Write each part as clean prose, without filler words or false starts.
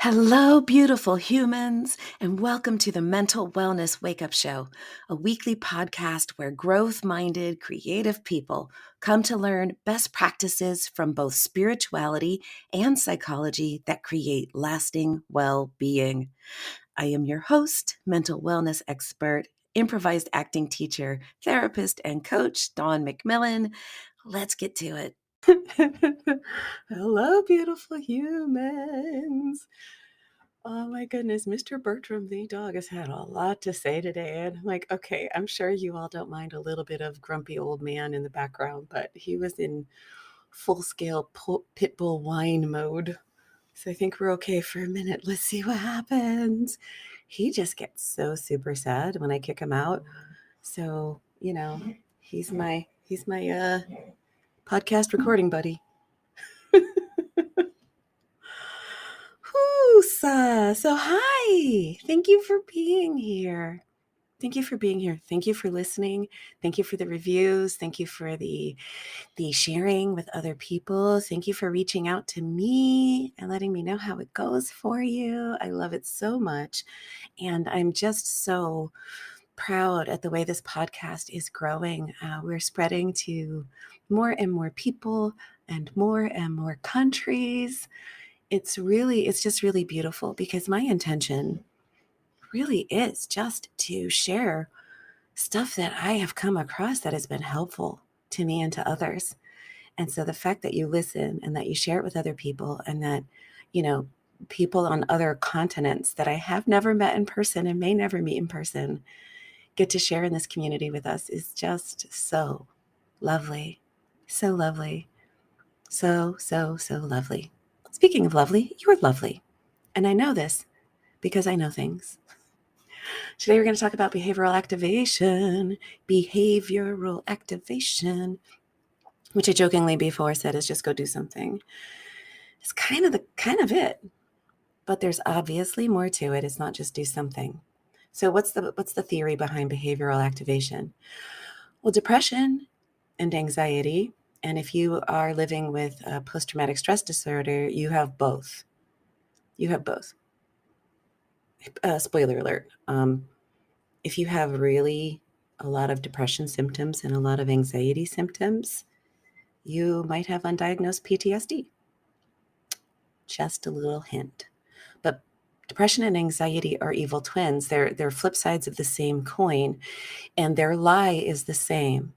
Hello, beautiful humans, and welcome to the Mental Wellness Wake Up Show, a weekly podcast where growth minded, creative people come to learn best practices from both spirituality and psychology that create lasting well being. I am your host, mental wellness expert, improvised acting teacher, therapist, and coach, Dawn McMillan. Let's get to it. Hello, beautiful humans. Oh my goodness, Mr. Bertram the dog has had a lot to say today. And I'm like, okay, I'm sure you all don't mind a little bit of grumpy old man in the background, but he was in full scale pit bull whine mode. So I think we're okay for a minute. Let's see what happens. He just gets so super sad when I kick him out. So, he's my podcast recording buddy. So hi. Thank you for being here. Thank you for being here. Thank you for listening. Thank you for the reviews. Thank you for the sharing with other people. Thank you for reaching out to me and letting me know how it goes for you. I love it so much. And I'm just so proud at the way this podcast is growing. We're spreading to more and more people and more countries. It's just really beautiful because my intention really is just to share stuff that I have come across that has been helpful to me and to others. And so the fact that you listen and that you share it with other people and that, people on other continents that I have never met in person and may never meet in person get to share in this community with us is just so lovely. So lovely. So lovely. Speaking of lovely, you're lovely. And I know this because I know things. Today we're going to talk about behavioral activation, which I jokingly before said is just go do something. It's kind of it, but there's obviously more to it. It's not just do something. So what's the theory behind behavioral activation? Well, depression and anxiety, and if you are living with a post-traumatic stress disorder, you have both. Spoiler alert. If you have really a lot of depression symptoms and a lot of anxiety symptoms, you might have undiagnosed PTSD. Just a little hint. But depression and anxiety are evil twins. They're flip sides of the same coin, and their lie is the same.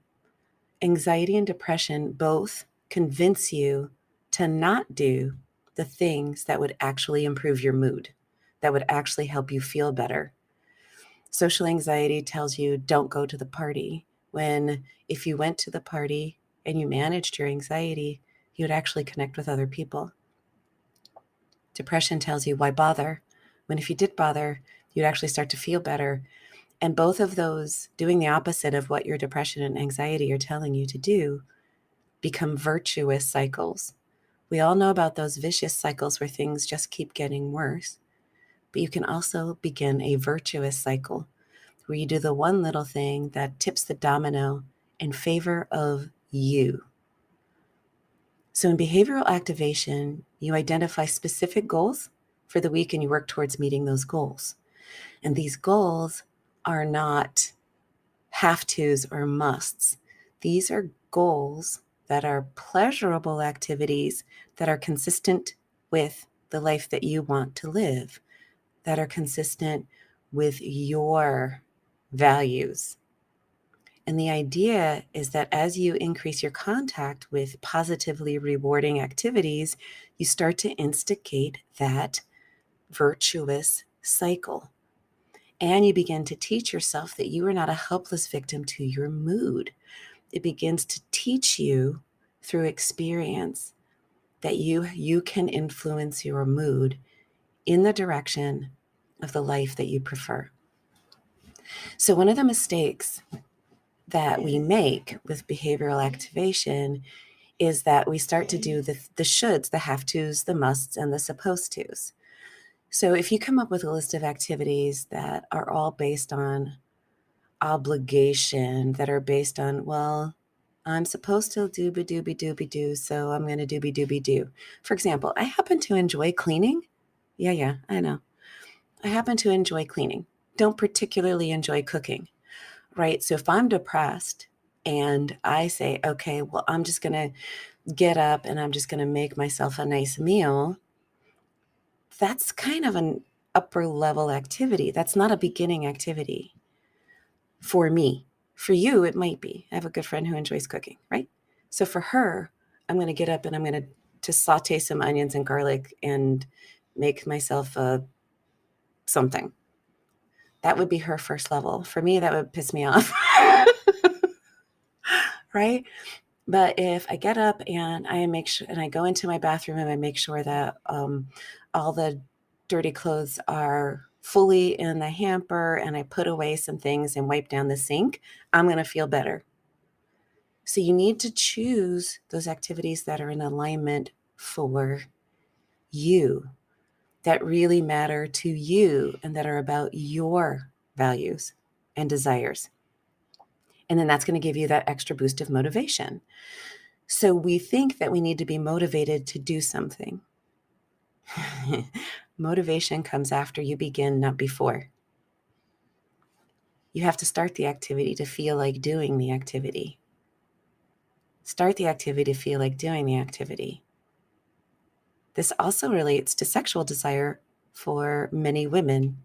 Anxiety and depression both convince you to not do the things that would actually improve your mood, that would actually help you feel better. Social anxiety tells you don't go to the party, when if you went to the party and you managed your anxiety, you would actually connect with other people. Depression tells you why bother, when if you did bother, you'd actually start to feel better. And both of those, doing the opposite of what your depression and anxiety are telling you to do, become virtuous cycles. We all know about those vicious cycles where things just keep getting worse. But you can also begin a virtuous cycle where you do the one little thing that tips the domino in favor of you. So in behavioral activation, you identify specific goals for the week and you work towards meeting those goals. And these goals are not have-tos or musts. These are goals that are pleasurable activities that are consistent with the life that you want to live, that are consistent with your values. And the idea is that as you increase your contact with positively rewarding activities, you start to instigate that virtuous cycle. And you begin to teach yourself that you are not a helpless victim to your mood. It begins to teach you through experience that you can influence your mood in the direction of the life that you prefer. So one of the mistakes that we make with behavioral activation is that we start to do the shoulds, the have-tos, the musts, and the supposed tos. So if you come up with a list of activities that are all based on obligation, that are based on, well, I'm supposed to dooby-dooby-dooby-doo, so I'm going to dooby-dooby-doo. For example, I happen to enjoy cleaning. Yeah, I know. I happen to enjoy cleaning. Don't particularly enjoy cooking, right? So if I'm depressed and I say, okay, well, I'm just going to get up and I'm just going to make myself a nice meal, that's kind of an upper level activity. That's not a beginning activity for me. For you, it might be. I have a good friend who enjoys cooking, right? So for her, I'm going to get up and I'm going to saute some onions and garlic and make myself something. That would be her first level. For me, that would piss me off. Right? But if I get up and I make sure, and I go into my bathroom and I make sure that all the dirty clothes are fully in the hamper and I put away some things and wipe down the sink, I'm going to feel better. So you need to choose those activities that are in alignment for you, that really matter to you and that are about your values and desires. And then that's going to give you that extra boost of motivation. So we think that we need to be motivated to do something. Motivation comes after you begin, not before. You have to start the activity to feel like doing the activity. Start the activity to feel like doing the activity. This also relates to sexual desire for many women,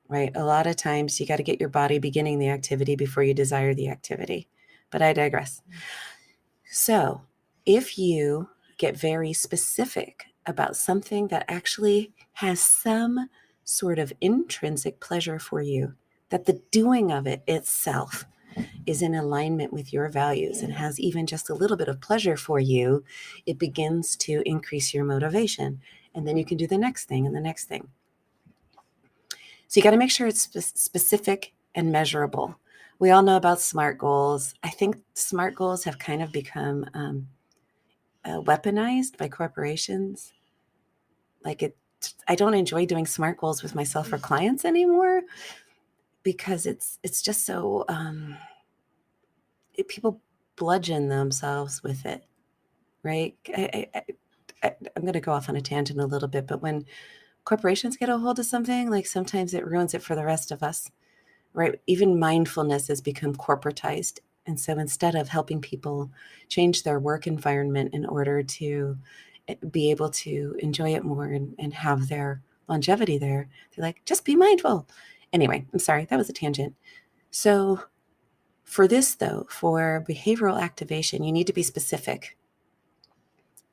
right? A lot of times you got to get your body beginning the activity before you desire the activity. But I digress. So if you get very specific about something that actually has some sort of intrinsic pleasure for you, that the doing of it itself is in alignment with your values and has even just a little bit of pleasure for you, it begins to increase your motivation. And then you can do the next thing and the next thing. So you got to make sure it's specific and measurable. We all know about SMART goals. I think SMART goals have kind of become weaponized by corporations. I don't enjoy doing SMART goals with myself or clients anymore because it's just so people bludgeon themselves with it, right? I'm going to go off on a tangent a little bit, but when corporations get a hold of something, like sometimes it ruins it for the rest of us, right? Even mindfulness has become corporatized. And so instead of helping people change their work environment in order to be able to enjoy it more and have their longevity there, they're like, just be mindful. Anyway, I'm sorry, that was a tangent. So for this though, for behavioral activation, you need to be specific.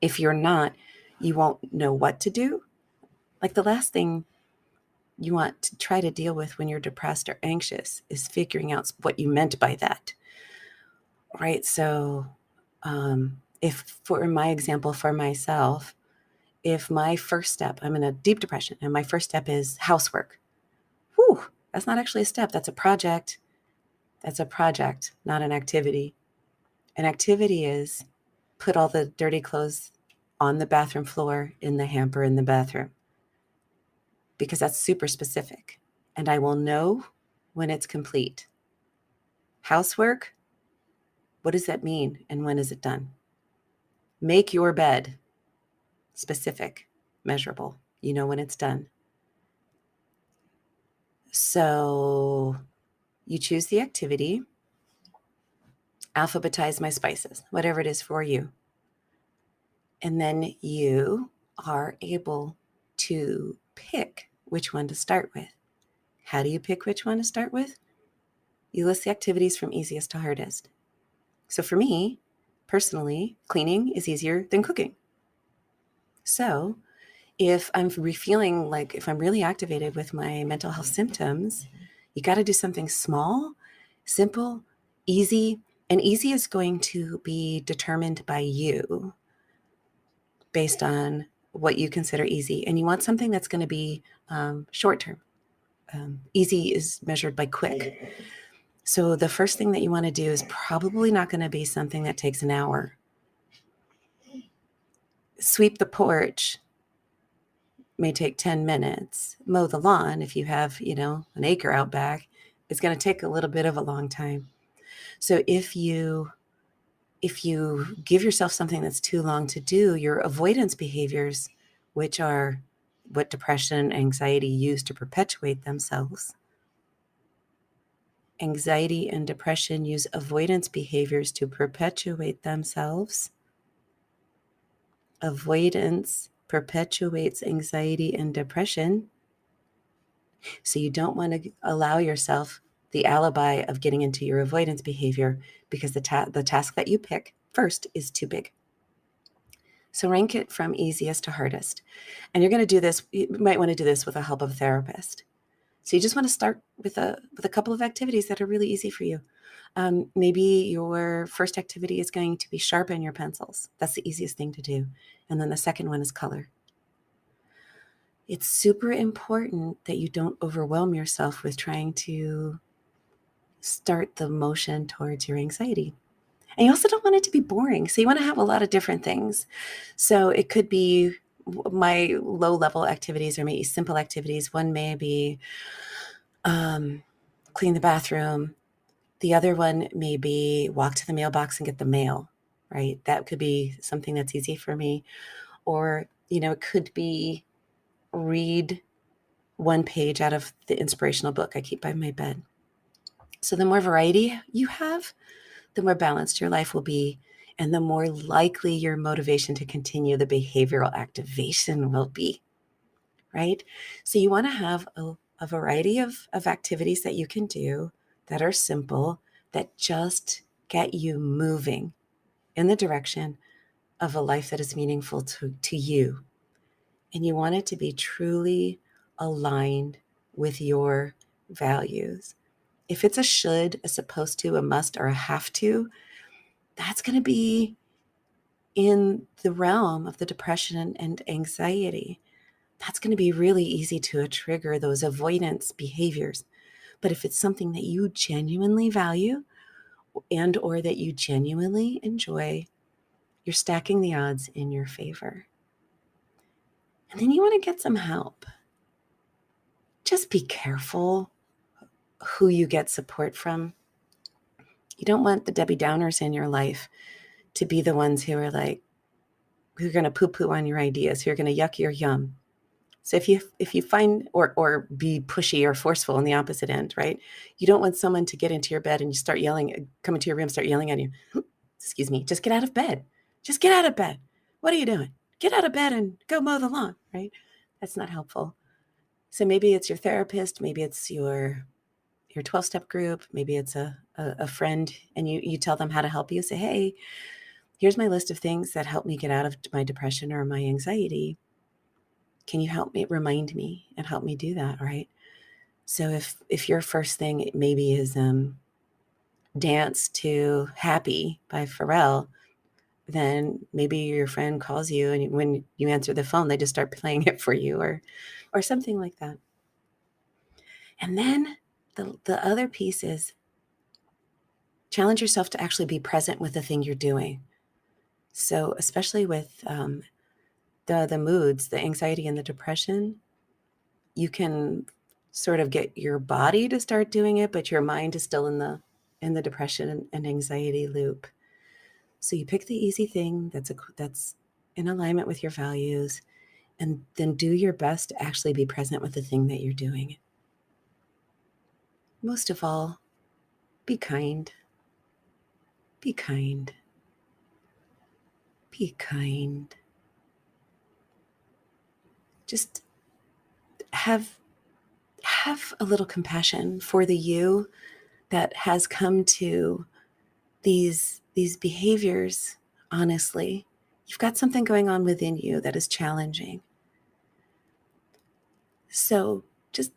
If you're not, you won't know what to do. Like the last thing you want to try to deal with when you're depressed or anxious is figuring out what you meant by that. Right. So if for my example, for myself, if my first step, I'm in a deep depression and my first step is housework. Whew, that's not actually a step. That's a project. That's a project, not an activity. An activity is put all the dirty clothes on the bathroom floor in the hamper in the bathroom, because that's super specific and I will know when it's complete. Housework, what does that mean and when is it done? Make your bed. Specific, measurable. You know when it's done. So you choose the activity, alphabetize my spices, whatever it is for you. And then you are able to pick which one to start with. How do you pick which one to start with? You list the activities from easiest to hardest. So for me, personally, cleaning is easier than cooking. So if I'm feeling like if I'm really activated with my mental health symptoms, you got to do something small, simple, easy. And easy is going to be determined by you based on what you consider easy. And you want something that's going to be short term. Easy is measured by quick. So the first thing that you want to do is probably not going to be something that takes an hour. Sweep the porch may take 10 minutes. Mow the lawn, if you have, an acre out back, it's going to take a little bit of a long time. So if you give yourself something that's too long to do, your avoidance behaviors, which are what depression and anxiety use to perpetuate themselves. Anxiety and depression use avoidance behaviors to perpetuate themselves. Avoidance perpetuates anxiety and depression. So you don't want to allow yourself the alibi of getting into your avoidance behavior because the task that you pick first is too big. So rank it from easiest to hardest. And you're going to do this, you might want to do this with the help of a therapist. So you just want to start with a couple of activities that are really easy for you. Maybe your first activity is going to be sharpen your pencils. That's the easiest thing to do. And then the second one is color. It's super important that you don't overwhelm yourself with trying to start the motion towards your anxiety. And you also don't want it to be boring. So you want to have a lot of different things. So it could be my low-level activities or maybe simple activities. One may be clean the bathroom. The other one may be walk to the mailbox and get the mail, right? That could be something that's easy for me. Or, it could be read one page out of the inspirational book I keep by my bed. So the more variety you have, the more balanced your life will be, and the more likely your motivation to continue the behavioral activation will be, right? So you want to have a variety of activities that you can do that are simple, that just get you moving in the direction of a life that is meaningful to you. And you want it to be truly aligned with your values. If it's a should, a supposed to, a must, or a have to, that's going to be in the realm of the depression and anxiety. That's going to be really easy to trigger those avoidance behaviors. But if it's something that you genuinely value and or that you genuinely enjoy, you're stacking the odds in your favor. And then you want to get some help. Just be careful who you get support from. You don't want the Debbie Downers in your life to be the ones who are who are going to poo-poo on your ideas, who are going to yuck your yum. So if you find or be pushy or forceful on the opposite end, right? You don't want someone to get into your bed and you start yelling, come into your room, start yelling at you. Excuse me, just get out of bed. Just get out of bed. What are you doing? Get out of bed and go mow the lawn, right? That's not helpful. So maybe it's your therapist, maybe it's your 12-step group, maybe it's a friend, and you tell them how to help you. Say, hey, here's my list of things that help me get out of my depression or my anxiety. Can you help me, remind me, and help me do that, right? So if your first thing maybe is dance to Happy by Pharrell, then maybe your friend calls you and when you answer the phone, they just start playing it for you or something like that. And then the other piece is challenge yourself to actually be present with the thing you're doing. So especially with the moods, the anxiety and the depression, you can sort of get your body to start doing it, but your mind is still in the depression and anxiety loop. So you pick the easy thing that's in alignment with your values, and then do your best to actually be present with the thing that you're doing. Most of all, be kind. Be kind. Be kind. Just have a little compassion for the you that has come to these behaviors. Honestly, you've got something going on within you that is challenging. So just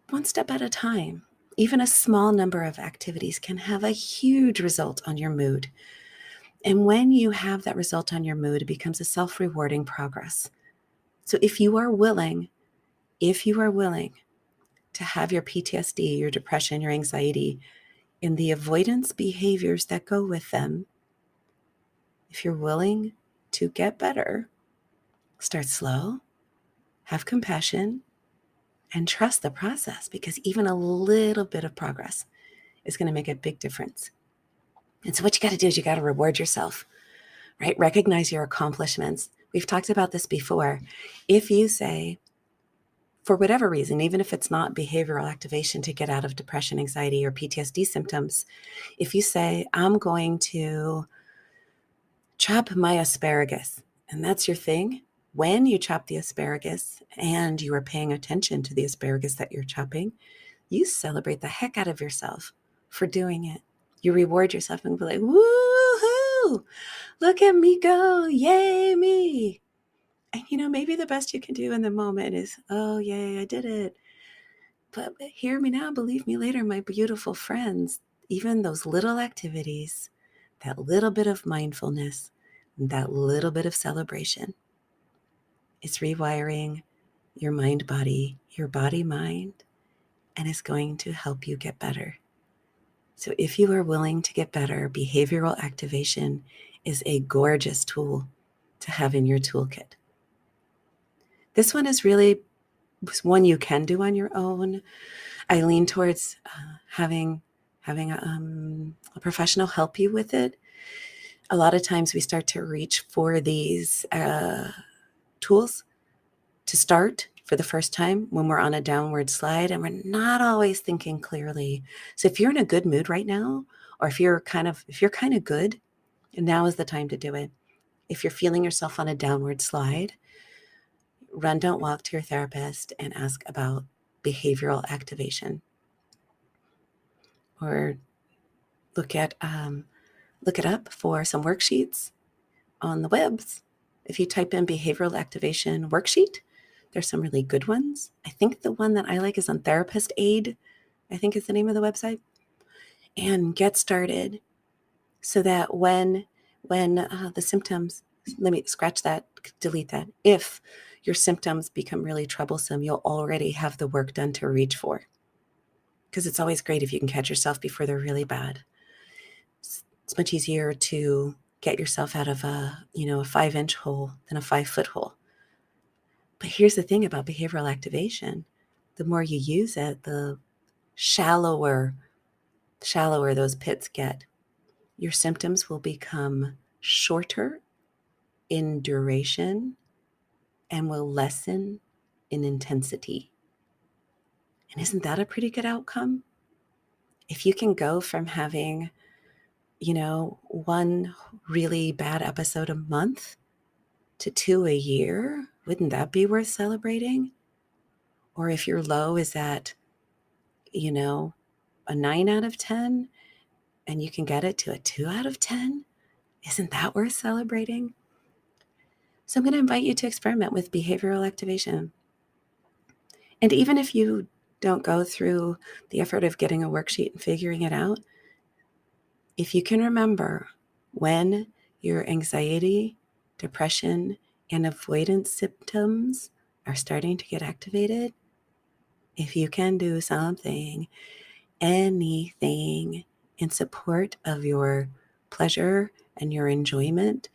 one step at a time. Even a small number of activities can have a huge result on your mood. And when you have that result on your mood, it becomes a self-rewarding progress. So if you are willing to have your PTSD, your depression, your anxiety, and the avoidance behaviors that go with them, if you're willing to get better, start slow, have compassion, and trust the process, because even a little bit of progress is going to make a big difference. And so what you got to do is you got to reward yourself, right? Recognize your accomplishments, We've talked about this before. If you say, for whatever reason, even if it's not behavioral activation to get out of depression, anxiety, or PTSD symptoms, if you say, I'm going to chop my asparagus, and that's your thing, when you chop the asparagus and you are paying attention to the asparagus that you're chopping, you celebrate the heck out of yourself for doing it. You reward yourself and be like, woohoo, look at me go, yay me. And maybe the best you can do in the moment is, oh, yay, I did it. But hear me now, believe me later, my beautiful friends, even those little activities, that little bit of mindfulness, that little bit of celebration, it's rewiring your mind-body, your body-mind, and it's going to help you get better. So if you are willing to get better, behavioral activation is a gorgeous tool to have in your toolkit. This one is really one you can do on your own. I lean towards having a professional help you with it. A lot of times we start to reach for these tools to start for the first time when we're on a downward slide and we're not always thinking clearly. So if you're in a good mood right now, or if you're kind of good, now is the time to do it. If you're feeling yourself on a downward slide, run, don't walk to your therapist and ask about behavioral activation. Or look it up for some worksheets on the webs. If you type in behavioral activation worksheet, there's some really good ones. I think the one that I like is on Therapist Aid, I think is the name of the website. And get started so that when the symptoms, let me scratch that, delete that. If your symptoms become really troublesome, you'll already have the work done to reach for. Because it's always great if you can catch yourself before they're really bad. It's much easier to get yourself out of a 5-inch hole than a 5-foot hole. But here's the thing about behavioral activation. The more you use it, the shallower those pits get. Your symptoms will become shorter in duration and will lessen in intensity. And isn't that a pretty good outcome? If you can go from having, one really bad episode a month to 2 a year, wouldn't that be worth celebrating? Or if your low is at, a 9 out of 10, and you can get it to a 2 out of 10, isn't that worth celebrating? So I'm going to invite you to experiment with behavioral activation. And even if you don't go through the effort of getting a worksheet and figuring it out, if you can remember when your anxiety, depression, and avoidance symptoms are starting to get activated, if you can do something, anything in support of your pleasure and your enjoyment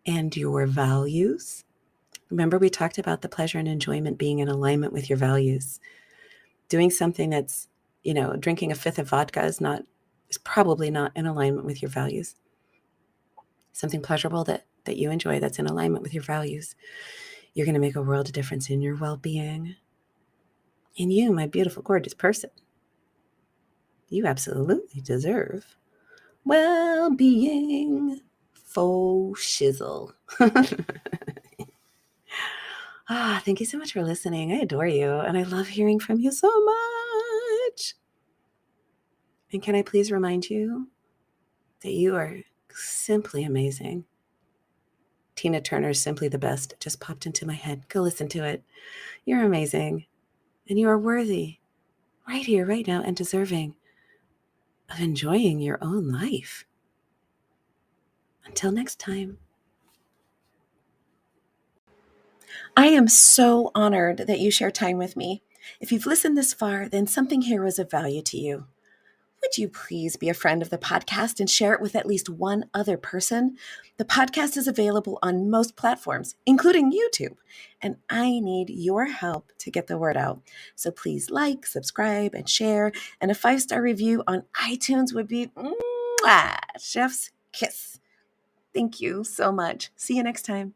and your values. Remember, we talked about the pleasure and enjoyment being in alignment with your values. Doing something that's, drinking a fifth of vodka is probably not in alignment with your values. Something pleasurable that you enjoy that's in alignment with your values. You're going to make a world of difference in your well-being. And you, my beautiful, gorgeous person, you absolutely deserve well-being. Faux shizzle. Thank you so much for listening. I adore you, and I love hearing from you so much. And can I please remind you that you are simply amazing. Tina Turner's Simply the Best just popped into my head. Go listen to it. You're amazing, and you are worthy right here, right now, and deserving of enjoying your own life. Until next time. I am so honored that you share time with me. If you've listened this far, then something here was of value to you. Would you please be a friend of the podcast and share it with at least one other person? The podcast is available on most platforms, including YouTube, and I need your help to get the word out. So please like, subscribe, and share, and a 5-star review on iTunes would be chef's kiss. Thank you so much. See you next time.